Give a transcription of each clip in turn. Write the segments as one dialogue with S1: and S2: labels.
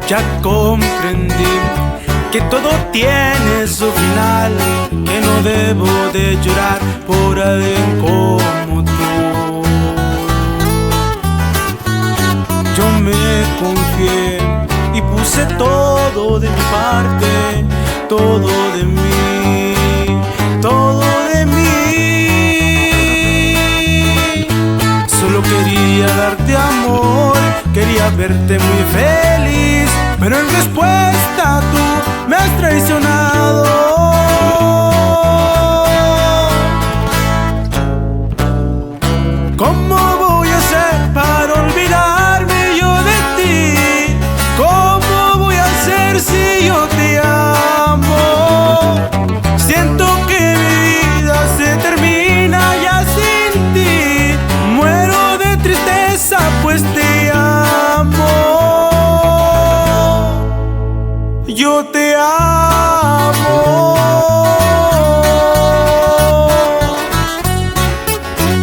S1: Ya comprendí que todo tiene su final, que no debo de llorar por alguien como tú. Yo me confié y puse todo de mi parte, todo de mí, todo de mí. Solo quería darte amor, quería verte muy feliz, pero en respuesta tú me has traicionado. ¿Cómo voy a hacer para olvidarme yo de ti? ¿Cómo voy a hacer si yo te amo? Siento que mi vida se termina ya sin ti. Muero de tristeza pues te amo. Yo te amo.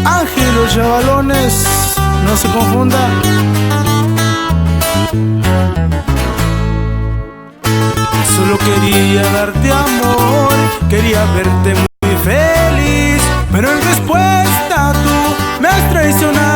S1: Ángelos Chavalones, no se confunda. Solo quería darte amor, quería verte muy feliz, pero en respuesta tú me has traicionado.